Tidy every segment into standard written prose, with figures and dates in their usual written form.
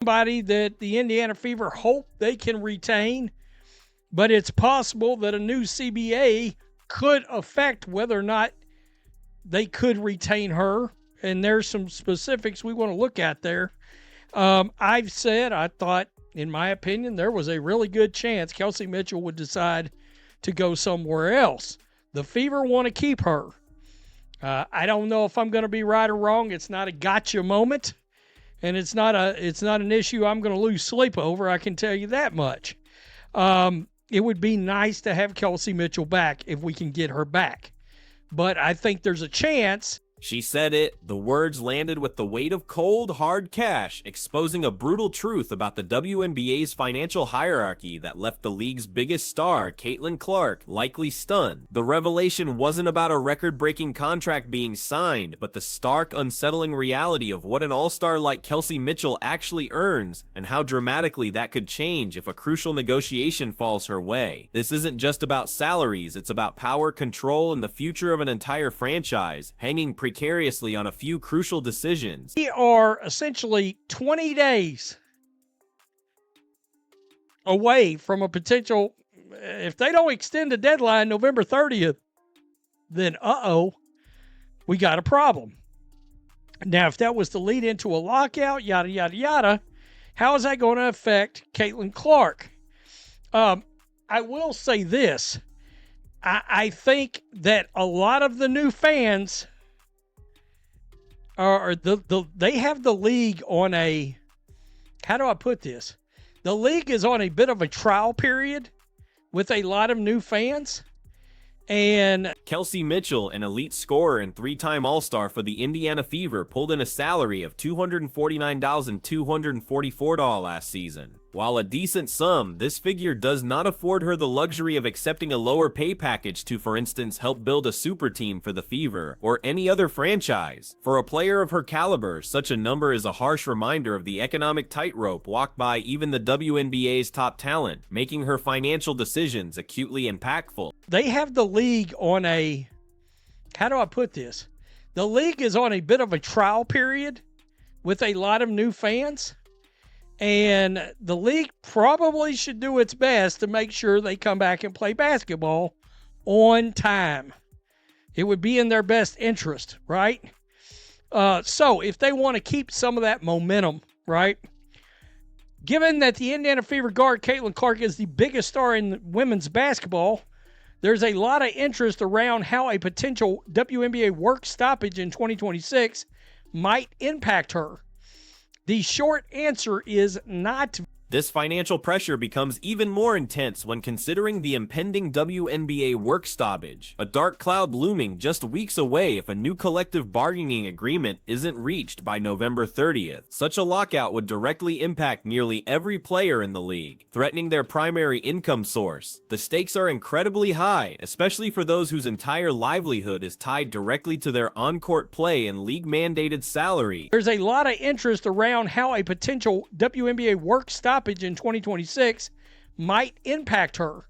somebody that the Indiana Fever hope they can retain, but it's possible that a new CBA could affect whether or not they could retain her, and there's some specifics we want to look at there. I've said I thought, in my opinion, there was a really good chance Kelsey Mitchell would decide to go somewhere else. The Fever want to keep her. I don't know if I'm going to be right or wrong. It's not a gotcha moment, and it's not an issue I'm going to lose sleep over. I can tell you that much. It would be nice to have Kelsey Mitchell back if we can get her back, but I think there's a chance. She said it. The words landed with the weight of cold, hard cash, exposing a brutal truth about the WNBA's financial hierarchy that left the league's biggest star, Caitlin Clark, likely stunned. The revelation wasn't about a record-breaking contract being signed, but the stark, unsettling reality of what an all-star like Kelsey Mitchell actually earns, and how dramatically that could change if a crucial negotiation falls her way. This isn't just about salaries, it's about power, control, and the future of an entire franchise, hanging precariously on a few crucial decisions. We are essentially 20 days away from a potential, if they don't extend the deadline November 30th, then we got a problem. Now, if that was to lead into a lockout, yada, yada, yada, how is that going to affect Caitlin Clark? I will say this. I think that a lot of the new fans they have the league on a, how do I put this? The league is on a bit of a trial period with a lot of new fans. And Kelsey Mitchell, an elite scorer and three-time All-Star for the Indiana Fever, pulled in a salary of $249,244 last season. While a decent sum, this figure does not afford her the luxury of accepting a lower pay package to, for instance, help build a super team for the Fever or any other franchise. For a player of her caliber, such a number is a harsh reminder of the economic tightrope walked by even the WNBA's top talent, making her financial decisions acutely impactful. They have the league on a, how do I put this? The league is on a bit of a trial period with a lot of new fans. And the league probably should do its best to make sure they come back and play basketball on time. It would be in their best interest, right? So if they want to keep some of that momentum, right? Given that the Indiana Fever guard Caitlin Clark is the biggest star in women's basketball, there's a lot of interest around how a potential WNBA work stoppage in 2026 might impact her. The short answer is not. This financial pressure becomes even more intense when considering the impending WNBA work stoppage, a dark cloud looming just weeks away if a new collective bargaining agreement isn't reached by November 30th. Such a lockout would directly impact nearly every player in the league, threatening their primary income source. The stakes are incredibly high, especially for those whose entire livelihood is tied directly to their on-court play and league-mandated salary. There's a lot of interest around how a potential WNBA work stoppage in 2026 might impact her.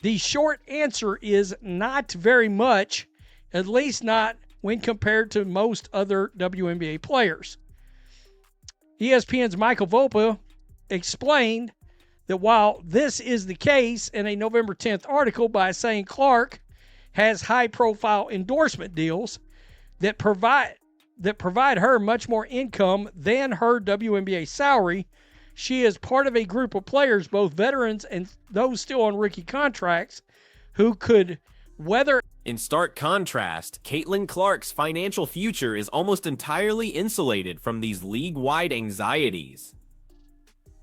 The short answer is not very much, at least not when compared to most other WNBA players. ESPN's Michael Volpe explained that while this is the case in a November 10th article by saying Clark has high-profile endorsement deals that provide her much more income than her WNBA salary, she is part of a group of players, both veterans and those still on rookie contracts, who could weather. In stark contrast, Caitlin Clark's financial future is almost entirely insulated from these league-wide anxieties.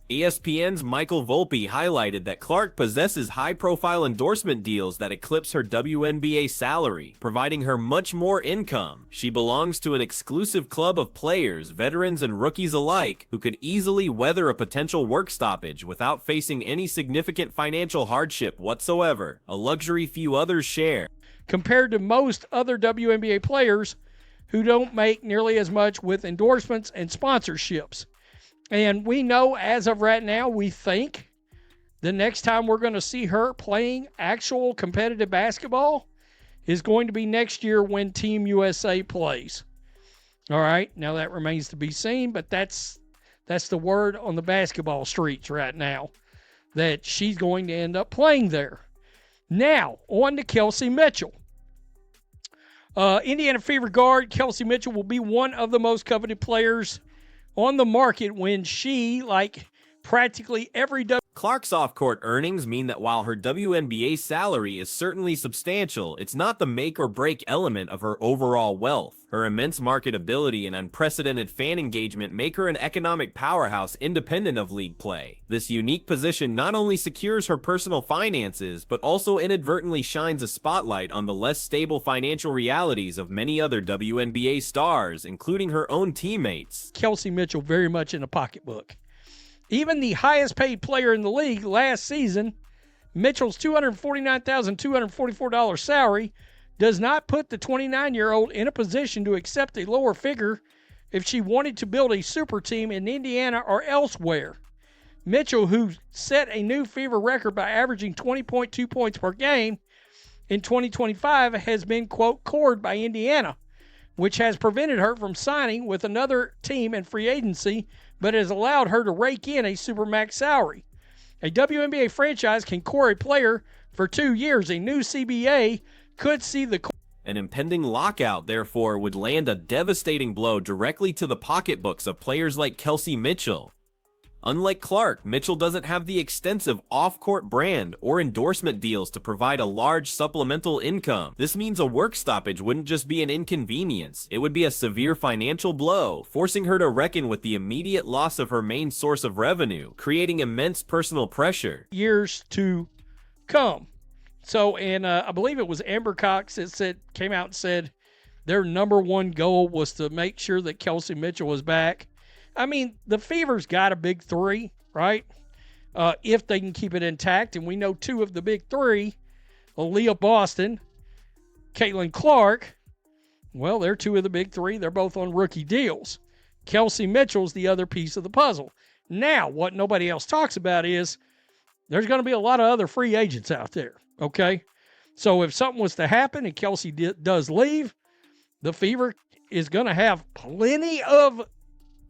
ESPN's Michael Volpe highlighted that Clark possesses high-profile endorsement deals that eclipse her WNBA salary, providing her much more income. She belongs to an exclusive club of players, veterans and rookies alike, who could easily weather a potential work stoppage without facing any significant financial hardship whatsoever, a luxury few others share. Compared to most other WNBA players who don't make nearly as much with endorsements and sponsorships. And we know as of right now, we think the next time we're going to see her playing actual competitive basketball is going to be next year when Team USA plays. All right, now that remains to be seen, but that's That's the word on the basketball streets right now, that she's going to end up playing there. Now, on to Kelsey Mitchell. Indiana Fever guard Kelsey Mitchell will be one of the most coveted players on the market when she, like practically every Clark's off-court earnings mean that while her WNBA salary is certainly substantial, it's not the make-or-break element of her overall wealth. Her immense marketability and unprecedented fan engagement make her an economic powerhouse independent of league play. This unique position not only secures her personal finances, but also inadvertently shines a spotlight on the less stable financial realities of many other WNBA stars, including her own teammates. Kelsey Mitchell very much in the pocketbook. Even the highest paid player in the league last season, Mitchell's $249,244 salary, does not put the 29-year-old in a position to accept a lower figure if she wanted to build a super team in Indiana or elsewhere. Mitchell, who set a new Fever record by averaging 20.2 points per game in 2025, has been, quote, cored by Indiana, which has prevented her from signing with another team in free agency, but has allowed her to rake in a supermax salary. A WNBA franchise can core a player for 2 years. A new CBA could see the... An impending lockout, therefore, would land a devastating blow directly to the pocketbooks of players like Kelsey Mitchell. Unlike Clark, Mitchell doesn't have the extensive off-court brand or endorsement deals to provide a large supplemental income. This means a work stoppage wouldn't just be an inconvenience, it would be a severe financial blow, forcing her to reckon with the immediate loss of her main source of revenue, creating immense personal pressure. Years to come. So, and I believe it was Amber Cox that came out and said their number one goal was to make sure that Kelsey Mitchell was back. I mean, the Fever's got a big three, right? If they can keep it intact. And we know two of the big three, Aaliyah Boston, Caitlin Clark, well, they're two of the big three. They're both on rookie deals. Kelsey Mitchell's the other piece of the puzzle. Now, what nobody else talks about is there's going to be a lot of other free agents out there, okay? So if something was to happen and Kelsey does leave, the Fever is going to have plenty of...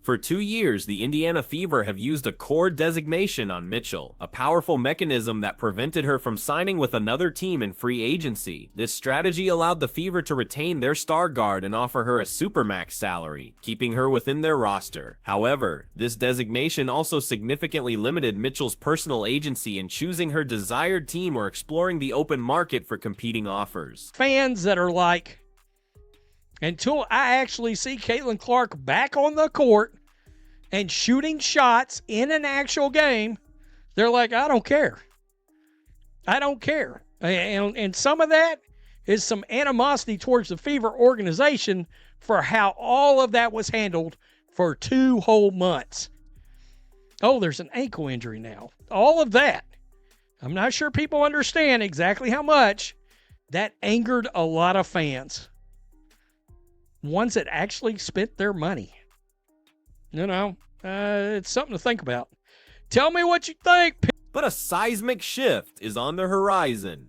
For 2 years, the Indiana Fever have used a core designation on Mitchell, a powerful mechanism that prevented her from signing with another team in free agency. This strategy allowed the Fever to retain their star guard and offer her a supermax salary, keeping her within their roster. However, this designation also significantly limited Mitchell's personal agency in choosing her desired team or exploring the open market for competing offers. Fans that are like, until I actually see Caitlin Clark back on the court and shooting shots in an actual game, they're like, I don't care. I don't care. And some of that is some animosity towards the Fever organization for how all of that was handled for 2 whole months. Oh, there's an ankle injury now. All of that. I'm not sure people understand exactly how much that angered a lot of fans. Ones that actually spent their money. You know, it's something to think about. Tell me what you think. But a seismic shift is on the horizon.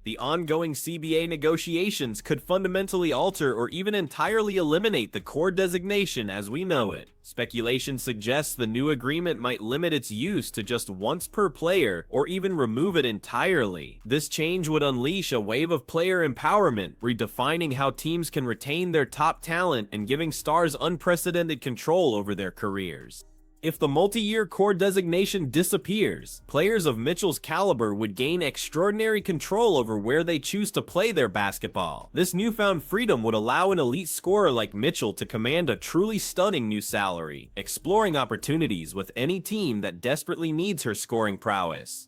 The ongoing CBA negotiations could fundamentally alter or even entirely eliminate the core designation as we know it. Speculation suggests the new agreement might limit its use to just once per player or even remove it entirely. This change would unleash a wave of player empowerment, redefining how teams can retain their top talent and giving stars unprecedented control over their careers. If the multi-year core designation disappears, players of Mitchell's caliber would gain extraordinary control over where they choose to play their basketball. This newfound freedom would allow an elite scorer like Mitchell to command a truly stunning new salary, exploring opportunities with any team that desperately needs her scoring prowess.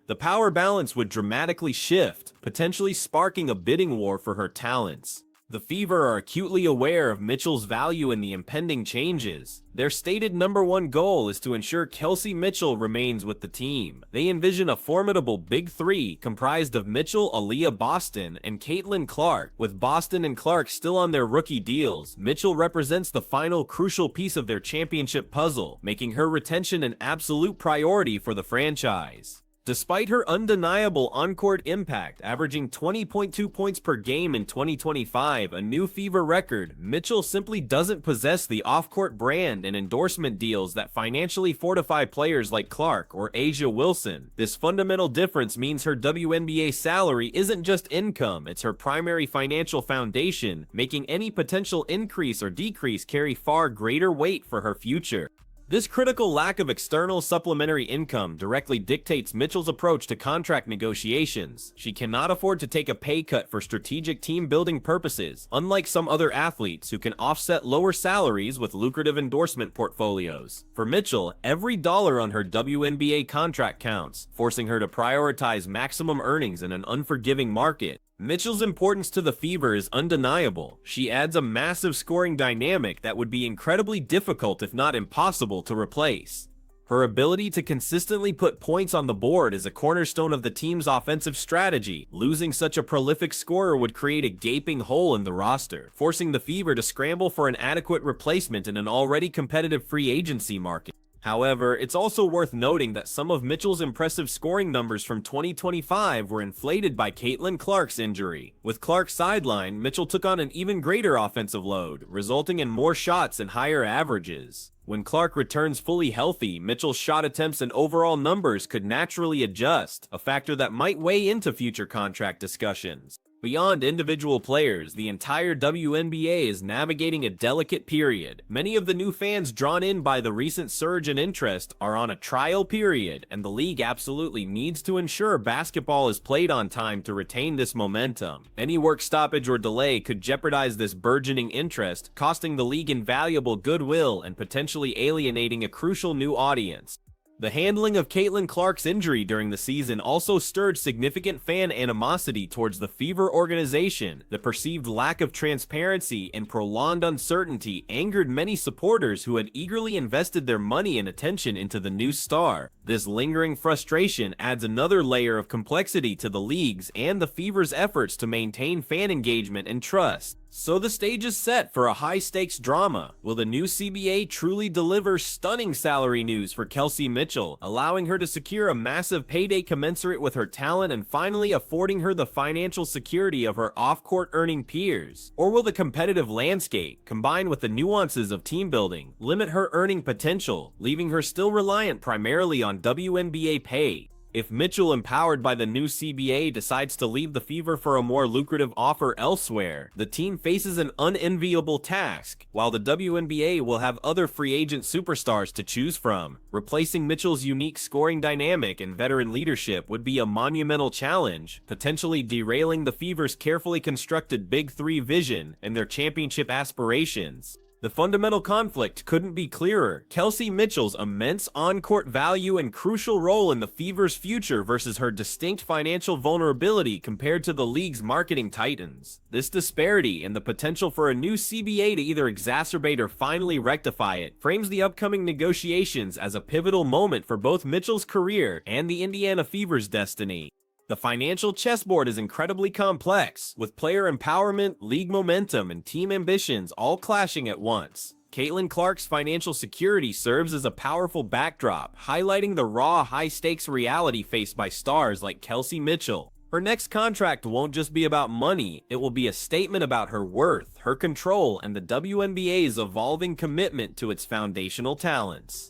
The power balance would dramatically shift, potentially sparking a bidding war for her talents. The Fever are acutely aware of Mitchell's value in the impending changes. Their stated #1 goal is to ensure Kelsey Mitchell remains with the team. They envision a formidable Big Three comprised of Mitchell, Aaliyah Boston, and Caitlin Clark. With Boston and Clark still on their rookie deals, Mitchell represents the final crucial piece of their championship puzzle, making her retention an absolute priority for the franchise. Despite her undeniable on-court impact, averaging 20.2 points per game in 2025, a new Fever record, Mitchell simply doesn't possess the off-court brand and endorsement deals that financially fortify players like Clark or Asia Wilson. This fundamental difference means her WNBA salary isn't just income, it's her primary financial foundation, making any potential increase or decrease carry far greater weight for her future. This critical lack of external supplementary income directly dictates Mitchell's approach to contract negotiations. She cannot afford to take a pay cut for strategic team-building purposes, unlike some other athletes who can offset lower salaries with lucrative endorsement portfolios. For Mitchell, every dollar on her WNBA contract counts, forcing her to prioritize maximum earnings in an unforgiving market. Mitchell's importance to the Fever is undeniable. She adds a massive scoring dynamic that would be incredibly difficult if not impossible to replace. Her ability to consistently put points on the board is a cornerstone of the team's offensive strategy. Losing such a prolific scorer would create a gaping hole in the roster, forcing the Fever to scramble for an adequate replacement in an already competitive free agency market. However, it's also worth noting that some of Mitchell's impressive scoring numbers from 2025 were inflated by Caitlin Clark's injury. With Clark sidelined, Mitchell took on an even greater offensive load, resulting in more shots and higher averages. When Clark returns fully healthy, Mitchell's shot attempts and overall numbers could naturally adjust, a factor that might weigh into future contract discussions. Beyond individual players, the entire WNBA is navigating a delicate period. Many of the new fans drawn in by the recent surge in interest are on a trial period, and the league absolutely needs to ensure basketball is played on time to retain this momentum. Any work stoppage or delay could jeopardize this burgeoning interest, costing the league invaluable goodwill and potentially alienating a crucial new audience. The handling of Caitlin Clark's injury during the season also stirred significant fan animosity towards the Fever organization. The perceived lack of transparency and prolonged uncertainty angered many supporters who had eagerly invested their money and attention into the new star. This lingering frustration adds another layer of complexity to the league's and the Fever's efforts to maintain fan engagement and trust. So the stage is set for a high-stakes drama. Will the new CBA truly deliver stunning salary news for Kelsey Mitchell, allowing her to secure a massive payday commensurate with her talent and finally affording her the financial security of her off-court earning peers? Or will the competitive landscape, combined with the nuances of team building, limit her earning potential, leaving her still reliant primarily on WNBA pay? If Mitchell, empowered by the new CBA, decides to leave the Fever for a more lucrative offer elsewhere, the team faces an unenviable task, while the WNBA will have other free agent superstars to choose from. Replacing Mitchell's unique scoring dynamic and veteran leadership would be a monumental challenge, potentially derailing the Fever's carefully constructed Big Three vision and their championship aspirations. The fundamental conflict couldn't be clearer. Kelsey Mitchell's immense on-court value and crucial role in the Fever's future versus her distinct financial vulnerability compared to the league's marketing titans. This disparity and the potential for a new CBA to either exacerbate or finally rectify it frames the upcoming negotiations as a pivotal moment for both Mitchell's career and the Indiana Fever's destiny. The financial chessboard is incredibly complex, with player empowerment, league momentum, and team ambitions all clashing at once. Caitlin Clark's financial security serves as a powerful backdrop, highlighting the raw, high-stakes reality faced by stars like Kelsey Mitchell. Her next contract won't just be about money, it will be a statement about her worth, her control, and the WNBA's evolving commitment to its foundational talents.